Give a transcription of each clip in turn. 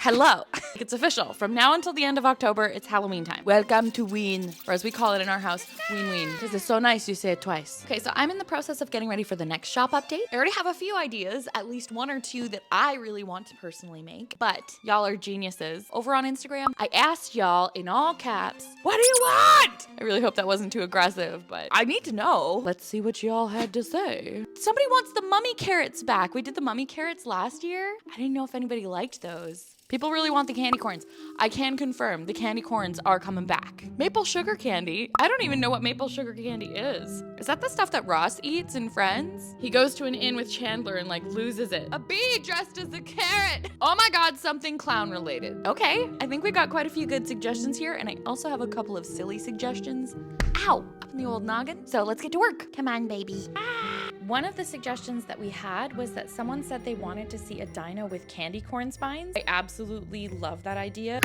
Hello. It's official. From now until the end of October, it's Halloween time. Welcome to Ween, or as we call it in our house, Ween Ween. Because it's so nice you say it twice. Okay, so I'm in the process of getting ready for the next shop update. I already have a few ideas, at least one or two that I really want to personally make. But y'all are geniuses. Over on Instagram, I asked y'all in all caps, what do you want? I really hope that wasn't too aggressive, but I need to know. Let's see what y'all had to say. Somebody wants the mummy carrots back. We did the mummy carrots last year. I didn't know if anybody liked those. People really want the candy corns. I can confirm the candy corns are coming back. Maple sugar candy? I don't even know what maple sugar candy is. Is that the stuff that Ross eats in Friends? He goes to an inn with Chandler and like loses it. A bee dressed as a carrot. Oh my God, something clown related. Okay, I think we got quite a few good suggestions here, and I also have a couple of silly suggestions. Ow, up in the old noggin. So let's get to work. Come on, baby. One of the suggestions that we had was that someone said they wanted to see a dino with candy corn spines. I absolutely love that idea.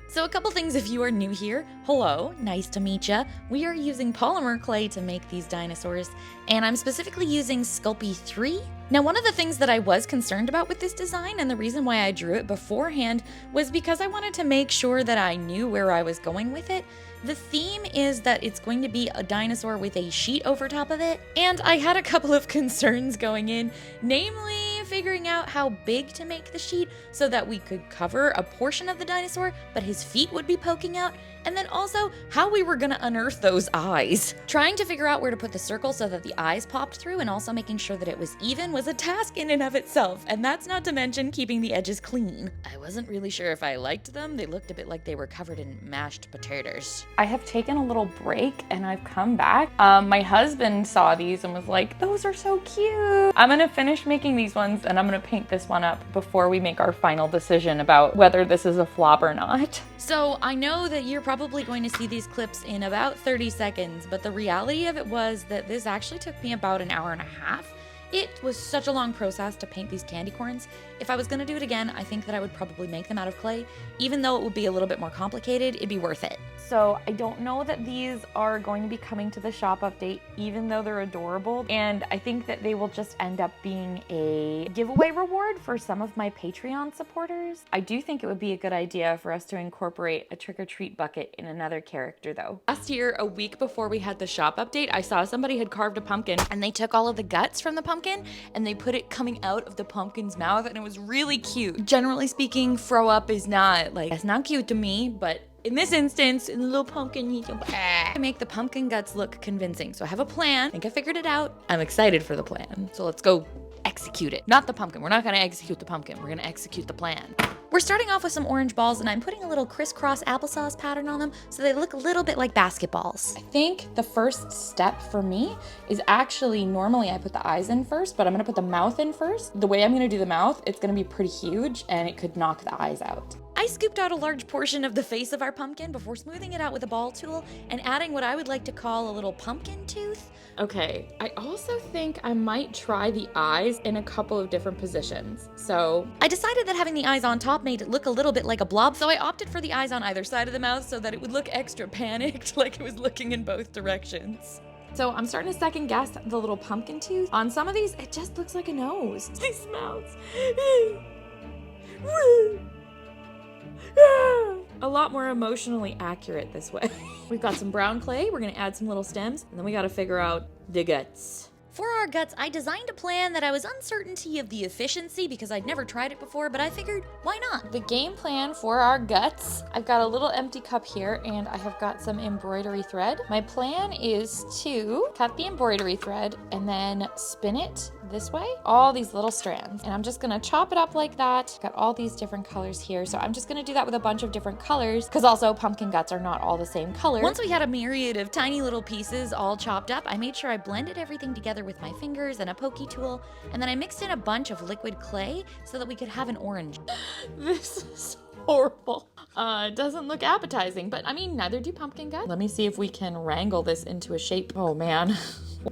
So a couple things if you are new here. Hello, nice to meet ya. We are using polymer clay to make these dinosaurs, and I'm specifically using Sculpey 3. Now, one of the things that I was concerned about with this design, and the reason why I drew it beforehand, was because I wanted to make sure that I knew where I was going with it. The theme is that it's going to be a dinosaur with a sheet over top of it, and I had a couple of concerns going in, namely figuring out how big to make the sheet so that we could cover a portion of the dinosaur, but his feet would be poking out, and then also how we were gonna unearth those eyes. Trying to figure out where to put the circle so that the eyes popped through and also making sure that it was even was a task in and of itself, and that's not to mention keeping the edges clean. I wasn't really sure if I liked them. They looked a bit like they were covered in mashed potatoes. I have taken a little break and I've come back. My husband saw these and was like, those are so cute. I'm gonna finish making these ones and I'm gonna paint this one up before we make our final decision about whether this is a flop or not. So I know that you're probably going to see these clips in about 30 seconds, but the reality of it was that this actually took me about an hour and a half. It was such a long process to paint these candy corns. If I was gonna do it again, I think that I would probably make them out of clay. Even though it would be a little bit more complicated, it'd be worth it. So I don't know that these are going to be coming to the shop update, even though they're adorable. And I think that they will just end up being a giveaway reward for some of my Patreon supporters. I do think it would be a good idea for us to incorporate a trick-or-treat bucket in another character though. Last year, a week before we had the shop update, I saw somebody had carved a pumpkin and they took all of the guts from the pumpkin and they put it coming out of the pumpkin's mouth, and it was really cute. Generally speaking, throw up is not like, that's not cute to me, but in this instance, in the little pumpkin, you can make the pumpkin guts look convincing. So I have a plan. I think I figured it out. I'm excited for the plan. So let's go execute it. Not the pumpkin. We're not gonna execute the pumpkin. We're gonna execute the plan. We're starting off with some orange balls, and I'm putting a little crisscross applesauce pattern on them so they look a little bit like basketballs. I think the first step for me is actually, normally I put the eyes in first, but I'm gonna put the mouth in first. The way I'm gonna do the mouth, it's gonna be pretty huge and it could knock the eyes out. I scooped out a large portion of the face of our pumpkin before smoothing it out with a ball tool and adding what I would like to call a little pumpkin tooth. Okay, I also think I might try the eyes in a couple of different positions. So I decided that having the eyes on top made it look a little bit like a blob, so I opted for the eyes on either side of the mouth so that it would look extra panicked, like it was looking in both directions. So I'm starting to second guess the little pumpkin tooth. On some of these, it just looks like a nose. It smells. A lot more emotionally accurate this way. We've got some brown clay, we're gonna add some little stems, and then we gotta figure out the guts. For our guts, I designed a plan that I was uncertain of the efficiency because I'd never tried it before, but I figured, why not? The game plan for our guts, I've got a little empty cup here and I have got some embroidery thread. My plan is to cut the embroidery thread and then spin it this way, all these little strands, and I'm just gonna chop it up like that. Got all these different colors here, so I'm just gonna do that with a bunch of different colors because also pumpkin guts are not all the same color. Once we had a myriad of tiny little pieces all chopped up, I made sure I blended everything together with my fingers and a pokey tool, and then I mixed in a bunch of liquid clay so that we could have an orange. This is horrible. It doesn't look appetizing, but I mean, neither do pumpkin guts. Let me see if we can wrangle this into a shape. Oh man.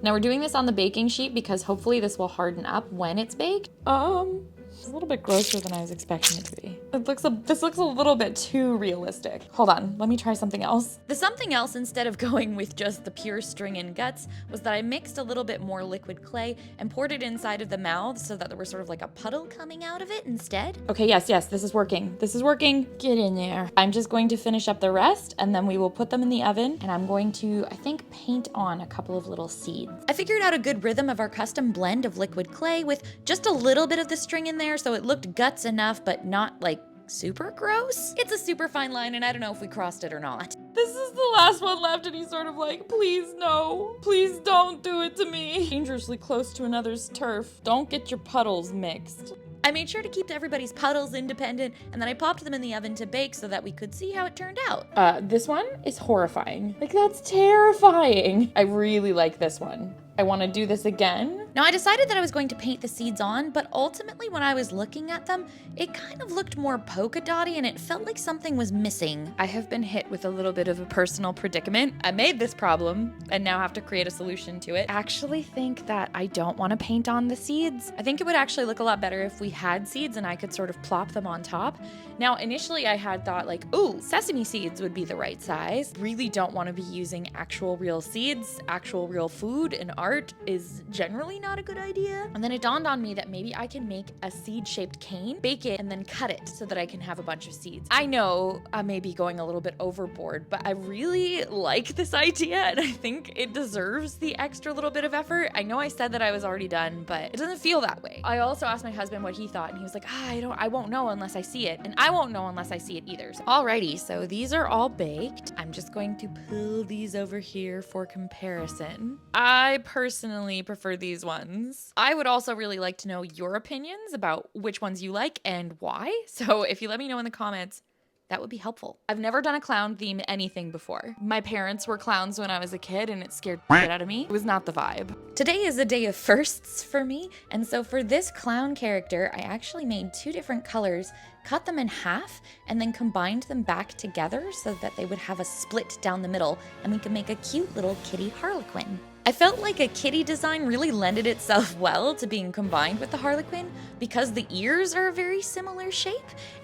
Now we're doing this on the baking sheet because hopefully this will harden up when it's baked. It's a little bit grosser than I was expecting it to be. This looks a little bit too realistic. Hold on, let me try something else. The something else, instead of going with just the pure string and guts, was that I mixed a little bit more liquid clay and poured it inside of the mouth so that there was sort of like a puddle coming out of it instead. Okay, yes, this is working. This is working. Get in there. I'm just going to finish up the rest and then we will put them in the oven, and I'm going to, I think, paint on a couple of little seeds. I figured out a good rhythm of our custom blend of liquid clay with just a little bit of the string in there so it looked guts enough but not like super gross. It's a super fine line and I don't know if we crossed it or not. This is the last one left and he's sort of like, please no, please don't do it to me. Dangerously close to another's turf. Don't get your puddles mixed. I made sure to keep everybody's puddles independent, and then I popped them in the oven to bake so that we could see how it turned out. This one is horrifying. Like, that's terrifying. I really like this one. I want to do this again. Now, I decided that I was going to paint the seeds on, but ultimately when I was looking at them, it kind of looked more polka dotty and it felt like something was missing. I have been hit with a little bit of a personal predicament. I made this problem and now have to create a solution to it. I actually think that I don't want to paint on the seeds. I think it would actually look a lot better if we had seeds and I could sort of plop them on top. Now, initially I had thought like, ooh, sesame seeds would be the right size. Really don't want to be using actual real seeds. Actual real food and art is generally not a good idea. And then it dawned on me that maybe I can make a seed-shaped cane, bake it, and then cut it so that I can have a bunch of seeds. I know I may be going a little bit overboard, but I really like this idea and I think it deserves the extra little bit of effort. I know I said that I was already done, but it doesn't feel that way. I also asked my husband what he thought and he was like, I won't know unless I see it. And I won't know unless I see it either. So, alrighty, so these are all baked. I'm just going to pull these over here for comparison. I personally prefer these ones. I would also really like to know your opinions about which ones you like and why. So if you let me know in the comments, that would be helpful. I've never done a clown theme anything before. My parents were clowns when I was a kid and it scared the shit out of me. It was not the vibe. Today is a day of firsts for me, and so for this clown character, I actually made 2 different colors, cut them in half, and then combined them back together so that they would have a split down the middle, and we could make a cute little kitty harlequin. I felt like a kitty design really lended itself well to being combined with the harlequin because the ears are a very similar shape,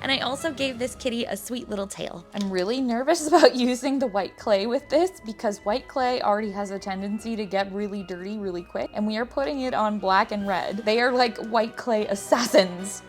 and I also gave this kitty a sweet little tail. I'm really nervous about using the white clay with this because white clay already has a tendency to get really dirty really quick, and we are putting it on black and red. They are like white clay assassins.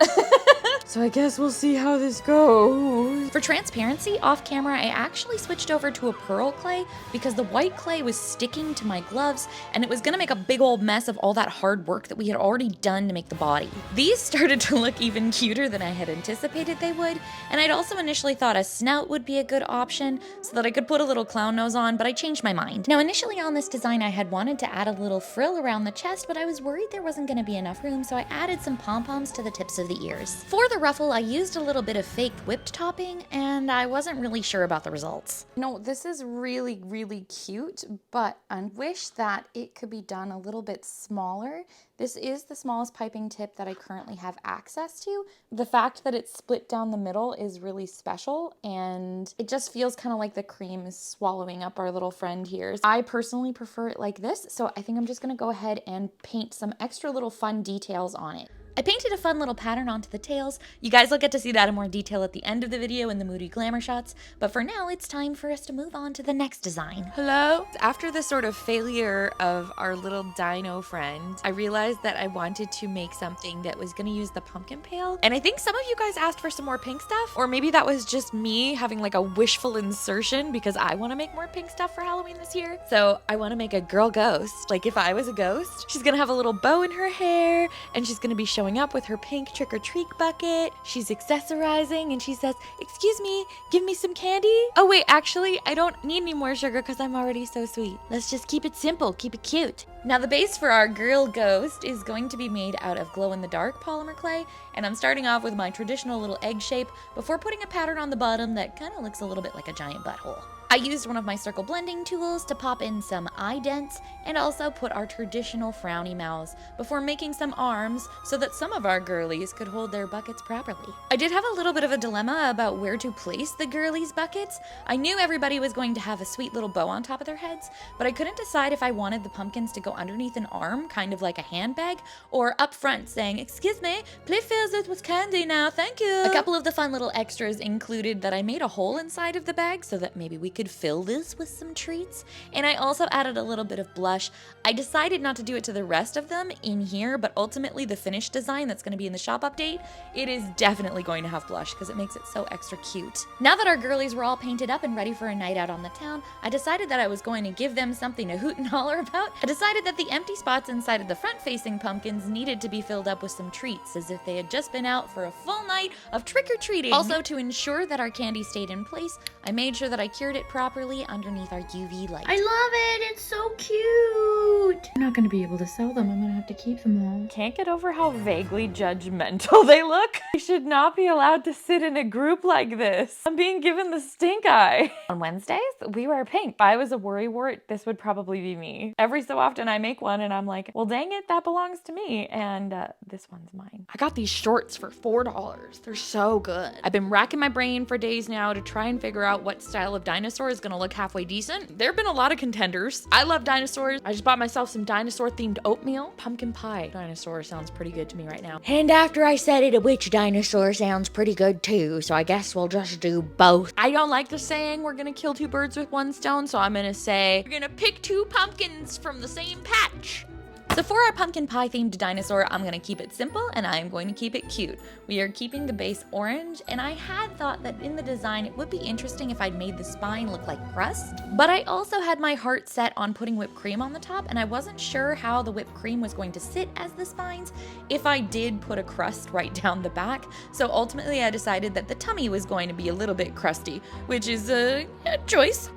So I guess we'll see how this goes. For transparency, off camera, I actually switched over to a pearl clay because the white clay was sticking to my gloves and it was gonna make a big old mess of all that hard work that we had already done to make the body. These started to look even cuter than I had anticipated they would, and I'd also initially thought a snout would be a good option so that I could put a little clown nose on, but I changed my mind. Now, initially on this design, I had wanted to add a little frill around the chest, but I was worried there wasn't gonna be enough room, so I added some pom-poms to the tips of the ears. For the ruffle, I used a little bit of faked whipped topping, and I wasn't really sure about the results. No, this is really, really cute, but I wish that it could be done a little bit smaller. This is the smallest piping tip that I currently have access to. The fact that it's split down the middle is really special, and it just feels kind of like the cream is swallowing up our little friend here. I personally prefer it like this, so I think I'm just gonna go ahead and paint some extra little fun details on it. I painted a fun little pattern onto the tails. You guys will get to see that in more detail at the end of the video in the moody glamour shots, but for now it's time for us to move on to the next design. Hello? After the sort of failure of our little dino friend, I realized that I wanted to make something that was gonna use the pumpkin pail, and I think some of you guys asked for some more pink stuff, or maybe that was just me having like a wishful insertion because I want to make more pink stuff for Halloween this year. So I want to make a girl ghost. Like if I was a ghost, she's gonna have a little bow in her hair, and she's gonna be showing up with her pink trick-or-treat bucket. She's accessorizing and she says, "Excuse me, give me some candy." Oh wait, actually, I don't need any more sugar because I'm already so sweet. Let's just keep it simple, keep it cute. Now the base for our girl ghost is going to be made out of glow-in-the-dark polymer clay, and I'm starting off with my traditional little egg shape before putting a pattern on the bottom that kind of looks a little bit like a giant butthole. I used one of my circle blending tools to pop in some eye dents and also put our traditional frowny mouths before making some arms so that that some of our girlies could hold their buckets properly. I did have a little bit of a dilemma about where to place the girlies' buckets. I knew everybody was going to have a sweet little bow on top of their heads, but I couldn't decide if I wanted the pumpkins to go underneath an arm, kind of like a handbag, or up front saying, "Excuse me, please fill this with candy now, thank you." A couple of the fun little extras included that I made a hole inside of the bag so that maybe we could fill this with some treats. And I also added a little bit of blush. I decided not to do it to the rest of them in here, but ultimately the finished design that's going to be in the shop update, it is definitely going to have blush because it makes it so extra cute. Now that our girlies were all painted up and ready for a night out on the town, I decided that I was going to give them something to hoot and holler about. I decided that the empty spots inside of the front-facing pumpkins needed to be filled up with some treats, as if they had just been out for a full night of trick-or-treating. Also, to ensure that our candy stayed in place, I made sure that I cured it properly underneath our UV light. I love it. It's so cute. I'm not going to be able to sell them. I'm going to have to keep them all. Can't get over how vaguely judgmental they look. I should not be allowed to sit in a group like this. I'm being given the stink eye. On Wednesdays, we wear pink. If I was a worrywart, this would probably be me. Every so often I make one and I'm like, well, dang it, that belongs to me. And this one's mine. I got these shorts for $4. They're so good. I've been racking my brain for days now to try and figure out what style of dinosaur is gonna look halfway decent. There have been a lot of contenders. I love dinosaurs. I just bought myself some dinosaur themed oatmeal. Pumpkin pie dinosaur sounds pretty good to me right now. And after I said it, a witch dinosaur sounds pretty good too, so I guess we'll just do both. I don't like the saying we're gonna kill two birds with one stone, so I'm gonna say we're gonna pick two pumpkins from the same patch. So for our pumpkin pie themed dinosaur, I'm gonna keep it simple and I'm going to keep it cute. We are keeping the base orange, and I had thought that in the design it would be interesting if I'd made the spine look like crust, but I also had my heart set on putting whipped cream on the top, and I wasn't sure how the whipped cream was going to sit as the spines if I did put a crust right down the back. So ultimately I decided that the tummy was going to be a little bit crusty, which is a choice.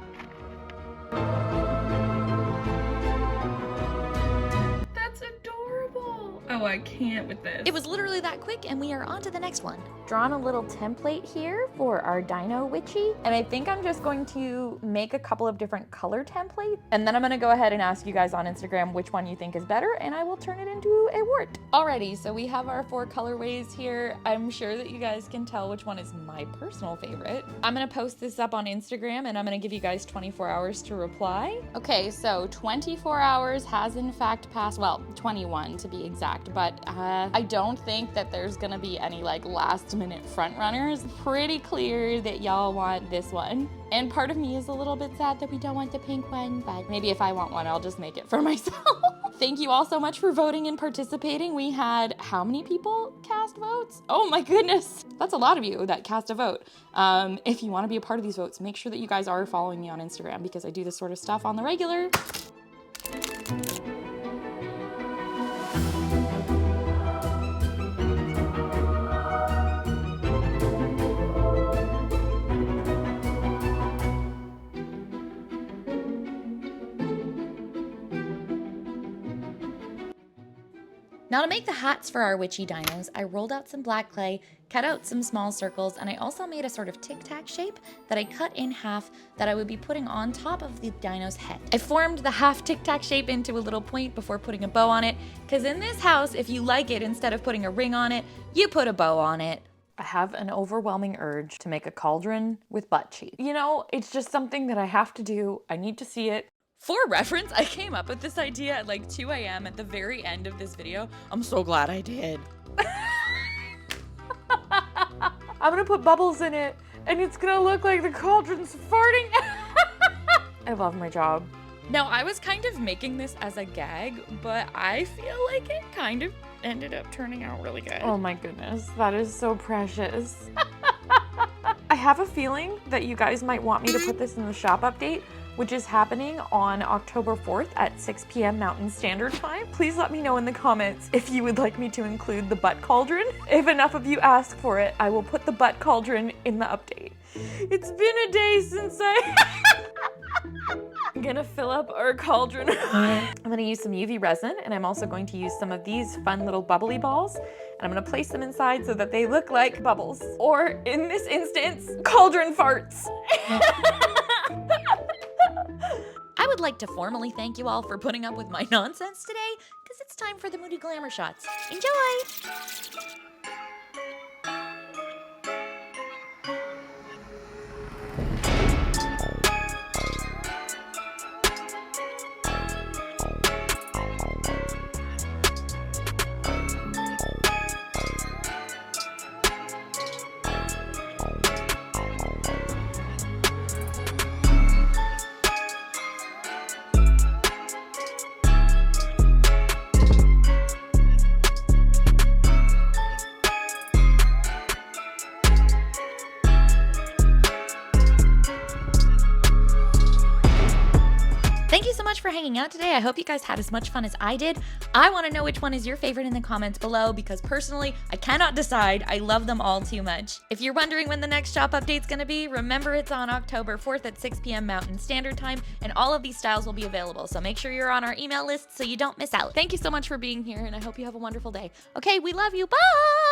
Oh, I can't with this. It was literally that quick, and we are on to the next one. Drawn a little template here for our Dino Witchy, and I think I'm just going to make a couple of different color templates, and then I'm gonna go ahead and ask you guys on Instagram which one you think is better, and I will turn it into a wart. Alrighty, so we have our 4 colorways here. I'm sure that you guys can tell which one is my personal favorite. I'm gonna post this up on Instagram, and I'm gonna give you guys 24 hours to reply. Okay, so 24 hours has in fact passed, well, 21 to be exact. But I don't think that there's gonna be any like last minute front runners. Pretty clear that y'all want this one. And part of me is a little bit sad that we don't want the pink one, but maybe if I want one, I'll just make it for myself. Thank you all so much for voting and participating. We had how many people cast votes? Oh my goodness. That's a lot of you that cast a vote. If you wanna be a part of these votes, make sure that you guys are following me on Instagram because I do this sort of stuff on the regular. Now to make the hats for our witchy dinos, I rolled out some black clay, cut out some small circles, and I also made a sort of tic-tac shape that I cut in half that I would be putting on top of the dino's head. I formed the half tic-tac shape into a little point before putting a bow on it, because in this house, if you like it, instead of putting a ring on it, you put a bow on it. I have an overwhelming urge to make a cauldron with butt cheek. You know, it's just something that I have to do. I need to see it. For reference, I came up with this idea at like 2 a.m. at the very end of this video. I'm so glad I did. I'm gonna put bubbles in it and it's gonna look like the cauldron's farting. I love my job. Now, I was kind of making this as a gag, but I feel like it kind of ended up turning out really good. Oh my goodness, that is so precious. I have a feeling that you guys might want me to put this in the shop update, which is happening on October 4th at 6 p.m. Mountain Standard Time. Please let me know in the comments if you would like me to include the butt cauldron. If enough of you ask for it, I will put the butt cauldron in the update. It's been a day since I'm gonna fill up our cauldron. I'm gonna use some UV resin, and I'm also going to use some of these fun little bubbly balls, and I'm gonna place them inside so that they look like bubbles. Or in this instance, cauldron farts. I would like to formally thank you all for putting up with my nonsense today, because it's it's time for the Moody Glamour shots. Enjoy! Thank you so much for hanging out today. I hope you guys had as much fun as I did. I want to know which one is your favorite in the comments below because personally, I cannot decide. I love them all too much. If you're wondering when the next shop update's going to be, remember it's on October 4th at 6 p.m. Mountain Standard Time, and all of these styles will be available. So make sure you're on our email list so you don't miss out. Thank you so much for being here, and I hope you have a wonderful day. Okay, we love you. Bye!